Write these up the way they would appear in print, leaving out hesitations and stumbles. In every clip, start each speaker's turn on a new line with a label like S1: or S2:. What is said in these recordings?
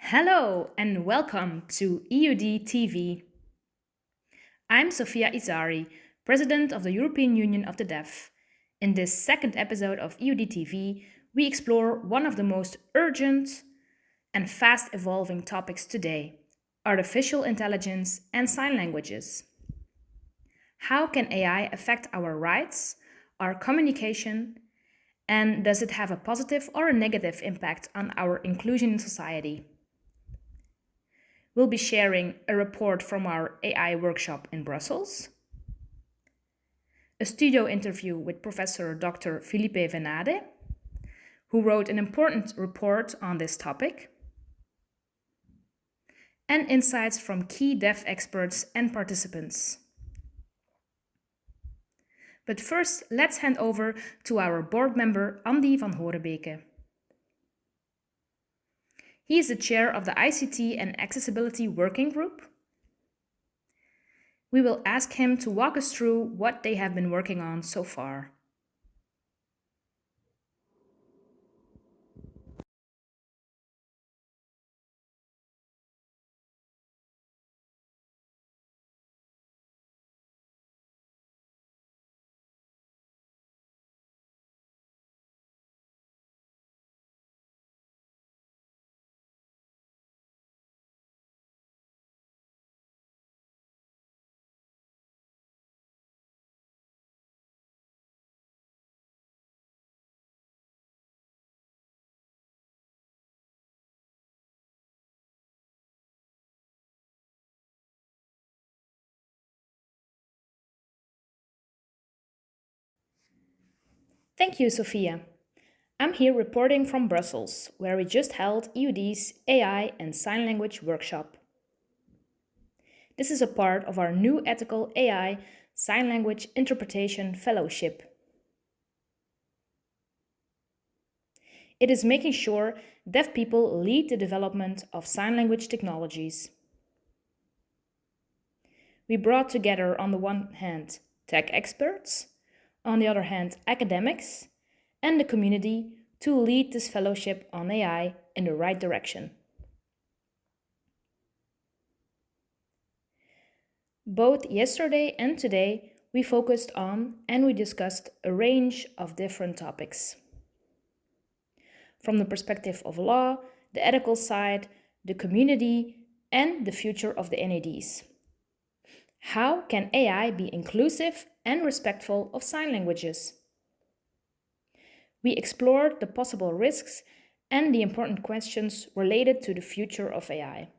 S1: Hello and welcome to EUD TV. I'm Sofia Isari, President of the European Union of the Deaf. In this second episode of EUD TV, we explore one of the most urgent and fast evolving topics today: artificial intelligence and sign languages. How can AI affect our rights, our communication, and does it have a positive or a negative impact on our inclusion in society? We'll be sharing a report from our AI workshop in Brussels, a studio interview with Professor Dr. Filipe Venade, who wrote an important report on this topic, and insights from key deaf experts and participants. But first, let's hand over to our board member Andy van Hoorebeke. He is the chair of the ICT and Accessibility Working Group. We will ask him to walk us through what they have been working on so far. Thank you, Sofia. I'm here reporting from Brussels, where we just held EUD's AI and Sign Language workshop. This is a part of our new Ethical AI Sign Language Interpretation Fellowship. It is making sure deaf people lead the development of sign language technologies. We brought together, on the one hand, tech experts, on the other hand, academics, and the community to lead this fellowship on AI in the right direction. Both yesterday and today, we focused on and we discussed a range of different topics. From the perspective of law, the ethical side, the community, and the future of the NADs. How can AI be inclusive and respectful of sign languages? We explored the possible risks and the important questions related to the future of AI.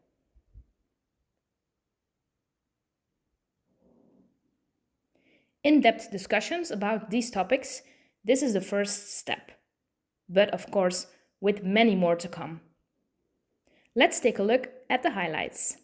S1: In-depth discussions about these topics, this is the first step, but of course, with many more to come. Let's take a look at the highlights.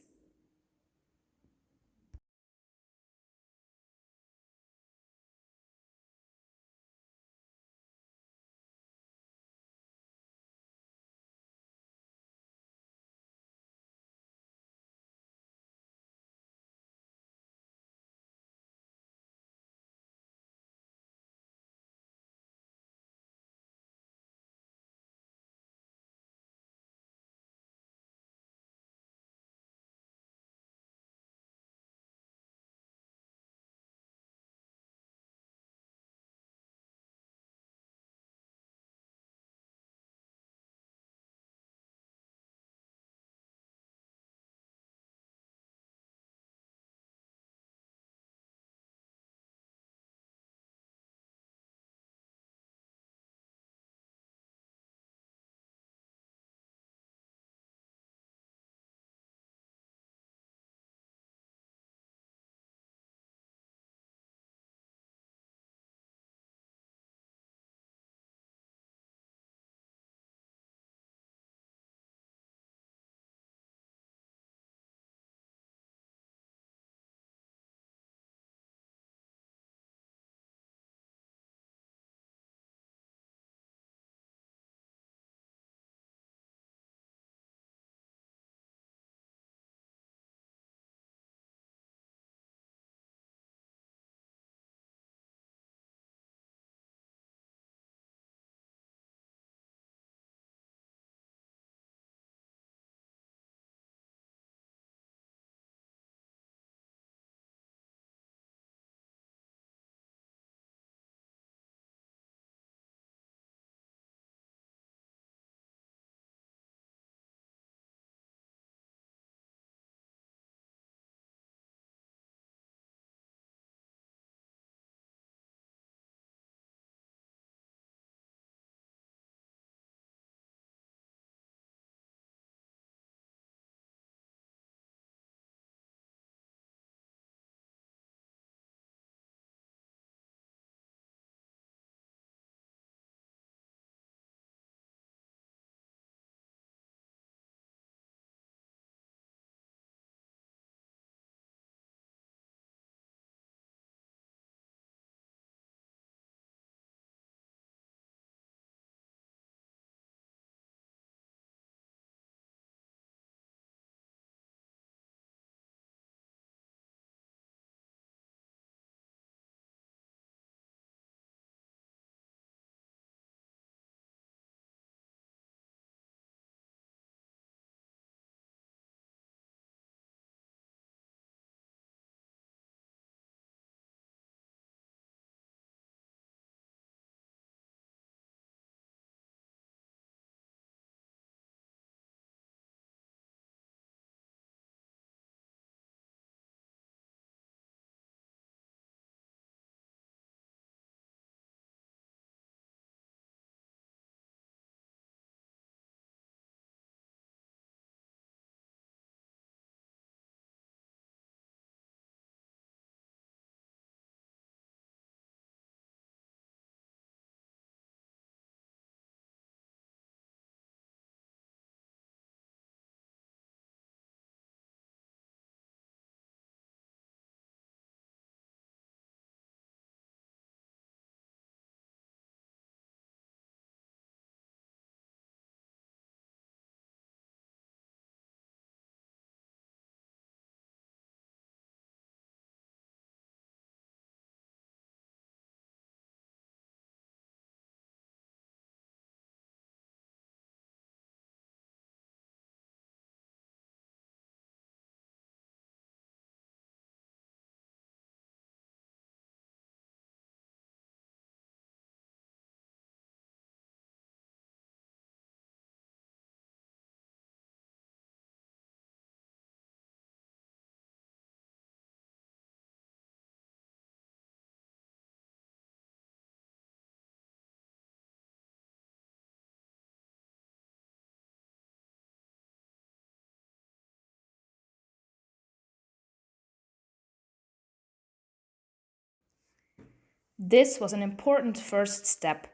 S1: This was an important first step,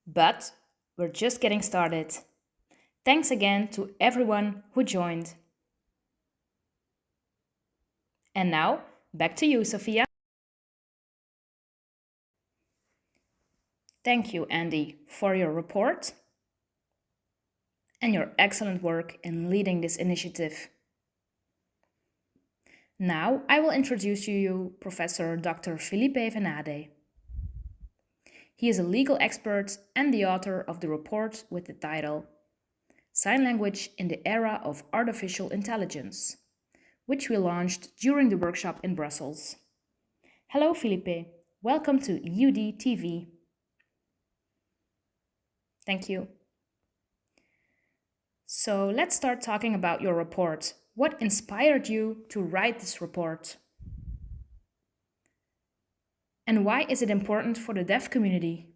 S1: but we're just getting started. Thanks again to everyone who joined. And now, back to you, Sofia. Thank you, Andy, for your report and your excellent work in leading this initiative. Now I will introduce to you Professor Dr. Filipe Venade. He is a legal expert and the author of the report with the title Sign Language in the Era of Artificial Intelligence, which we launched during the workshop in Brussels. Hello, Filipe. Welcome to EUD TV. Thank you. So let's start talking about your report. What inspired you to write this report? And why is it important for the deaf community?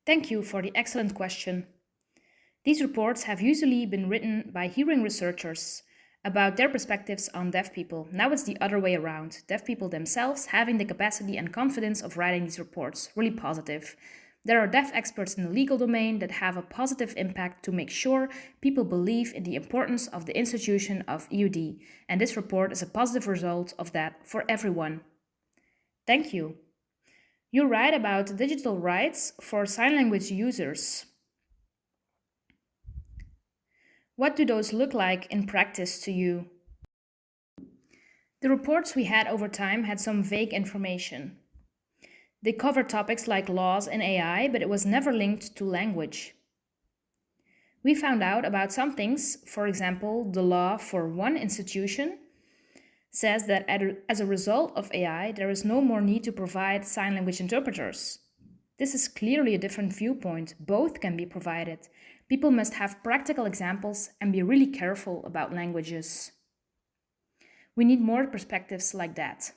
S1: Thank you for the excellent question. These reports have usually been written by hearing researchers about their perspectives on deaf people. Now it's the other way around. Deaf people themselves having the capacity and confidence of writing these reports. Really positive. There are deaf experts in the legal domain that have a positive impact to make sure people believe in the importance of the institution of EUD, and this report is a positive result of that for everyone. Thank you. You write about digital rights for sign language users. What do those look like in practice to you? The reports we had over time had some vague information. They covered topics like laws and AI, but it was never linked to language. We found out about some things, for example, the law for one institution says that as a result of AI, there is no more need to provide sign language interpreters. This is clearly a different viewpoint. Both can be provided. People must have practical examples and be really careful about languages. We need more perspectives like that.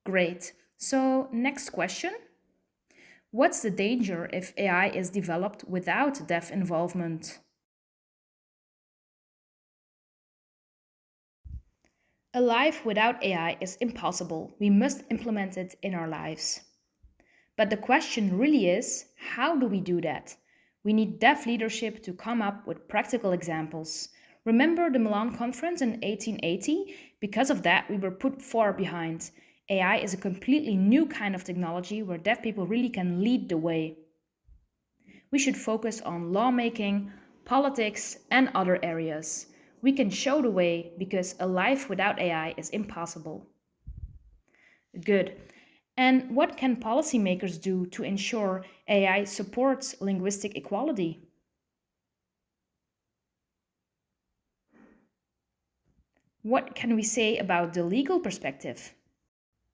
S1: Great. So, next question. What's the danger if AI is developed without deaf involvement? A life without AI is impossible. We must implement it in our lives. But the question really is, how do we do that? We need deaf leadership to come up with practical examples. Remember the Milan conference in 1880? Because of that, we were put far behind. AI is a completely new kind of technology where deaf people really can lead the way. We should focus on lawmaking, politics, and other areas. We can show the way because a life without AI is impossible. Good. And what can policymakers do to ensure AI supports linguistic equality? What can we say about the legal perspective?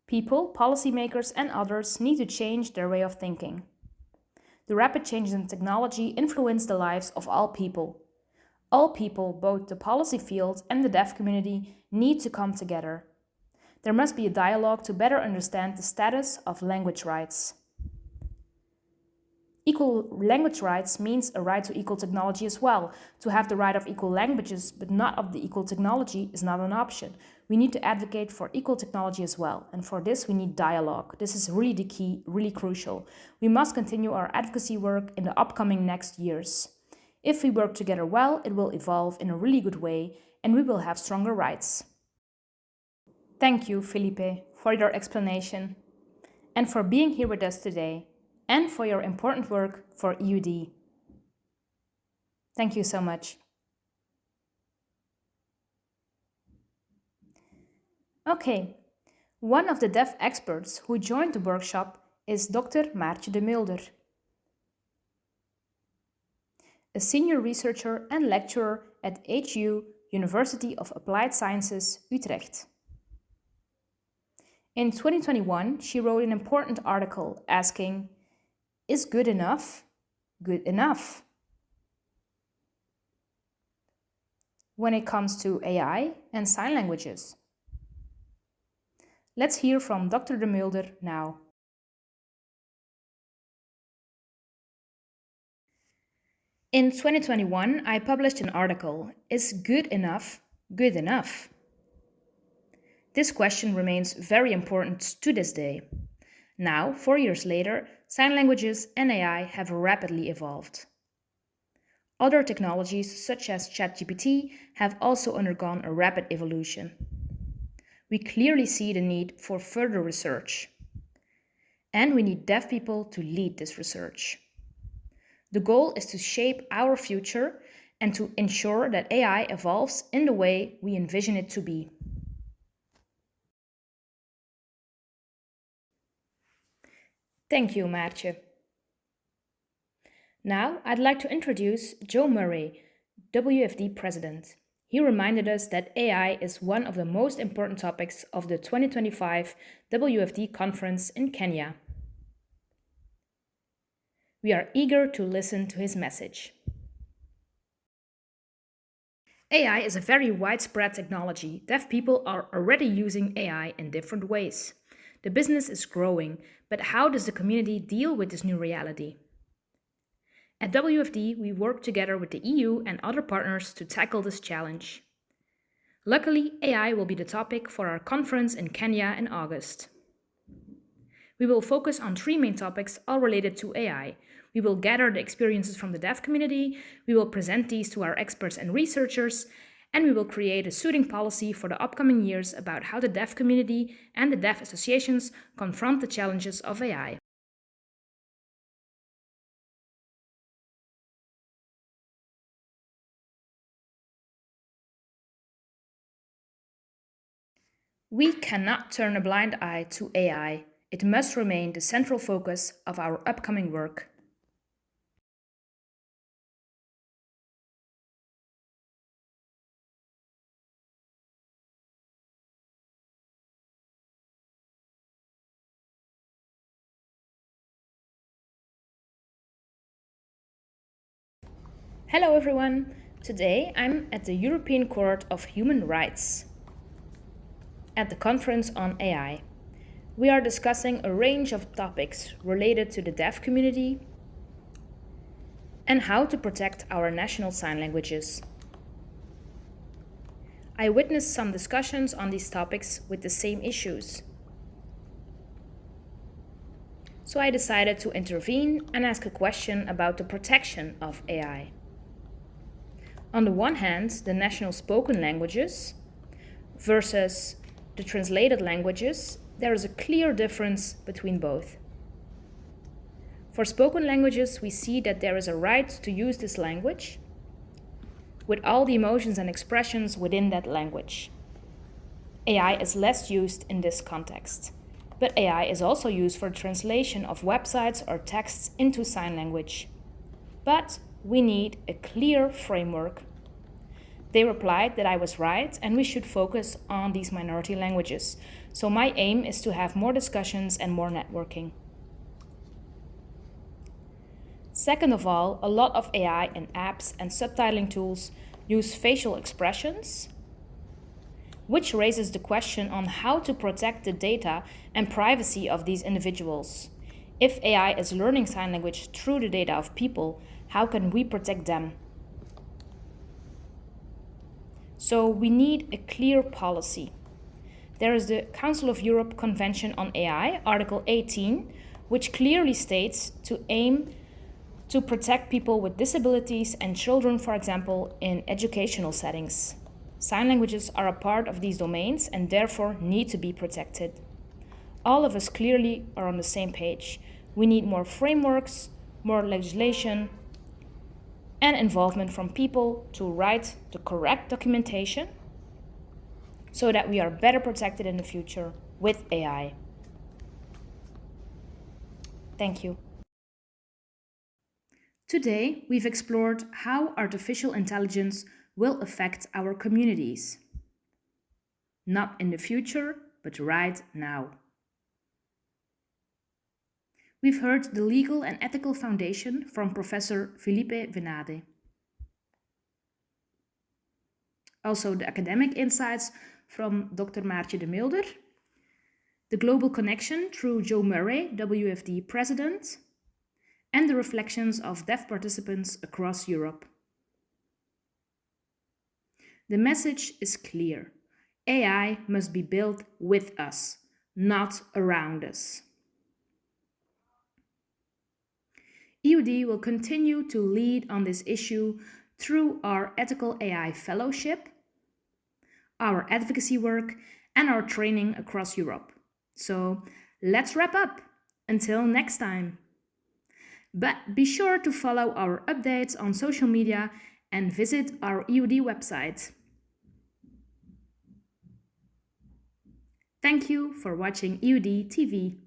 S1: People, policymakers, and others need to change their way of thinking. The rapid changes in technology influence the lives of all people. All people, both the policy field and the deaf community, need to come together. There must be a dialogue to better understand the status of language rights. Equal language rights means a right to equal technology as well. To have the right of equal languages but not of the equal technology is not an option. We need to advocate for equal technology as well, and for this we need dialogue. This is really the key, really crucial. We must continue our advocacy work in the upcoming next years. If we work together well, it will evolve in a really good way and we will have stronger rights. Thank you, Filipe, for your explanation and for being here with us today and for your important work for EUD. Thank you so much. Okay, one of the deaf experts who joined the workshop is Dr. Maartje de Meulder, a senior researcher and lecturer at HU University of Applied Sciences, Utrecht. In 2021, she wrote an important article asking, "Is good enough good enough?" when it comes to AI and sign languages. Let's hear from Dr. de Meulder now. In 2021, I published an article, "Is good enough good enough?" This question remains very important to this day. Now, 4 years later, sign languages and AI have rapidly evolved. Other technologies, such as ChatGPT, have also undergone a rapid evolution. We clearly see the need for further research. And we need deaf people to lead this research. The goal is to shape our future and to ensure that AI evolves in the way we envision it to be. Thank you, Maartje. Now, I'd like to introduce Joe Murray, WFD President. He reminded us that AI is one of the most important topics of the 2025 WFD conference in Kenya. We are eager to listen to his message. AI is a very widespread technology. Deaf people are already using AI in different ways. The business is growing, but how does the community deal with this new reality? At WFD, we work together with the EU and other partners to tackle this challenge. Luckily, AI will be the topic for our conference in Kenya in August. We will focus on 3 main topics, all related to AI. We will gather the experiences from the deaf community, we will present these to our experts and researchers, and we will create a suiting policy for the upcoming years about how the deaf community and the deaf associations confront the challenges of AI. We cannot turn a blind eye to AI. It must remain the central focus of our upcoming work. Hello everyone! Today I'm at the European Court of Human Rights at the conference on AI. We are discussing a range of topics related to the deaf community and how to protect our national sign languages. I witnessed some discussions on these topics with the same issues. So I decided to intervene and ask a question about the protection of AI. On the one hand, the national spoken languages versus the translated languages, there is a clear difference between both. For spoken languages, we see that there is a right to use this language with all the emotions and expressions within that language. AI is less used in this context, but AI is also used for translation of websites or texts into sign language. But we need a clear framework. They replied that I was right and we should focus on these minority languages. So my aim is to have more discussions and more networking. Second of all, a lot of AI and apps and subtitling tools use facial expressions, which raises the question on how to protect the data and privacy of these individuals. If AI is learning sign language through the data of people, how can we protect them? So we need a clear policy. There is the Council of Europe Convention on AI, Article 18, which clearly states to aim to protect people with disabilities and children, for example, in educational settings. Sign languages are a part of these domains and therefore need to be protected. All of us clearly are on the same page. We need more frameworks, more legislation, and involvement from people to write the correct documentation so that we are better protected in the future with AI. Thank you. Today, we've explored how artificial intelligence will affect our communities. Not in the future, but right now. We've heard the legal and ethical foundation from Professor Filipe Venade. Also the academic insights from Dr. Maartje de Meulder, the global connection through Joe Murray, WFD President, and the reflections of deaf participants across Europe. The message is clear. AI must be built with us, not around us. EUD will continue to lead on this issue through our Ethical AI Fellowship, our advocacy work, and our training across Europe. So let's wrap up. Until next time. But be sure to follow our updates on social media and visit our EUD website. Thank you for watching EUD TV.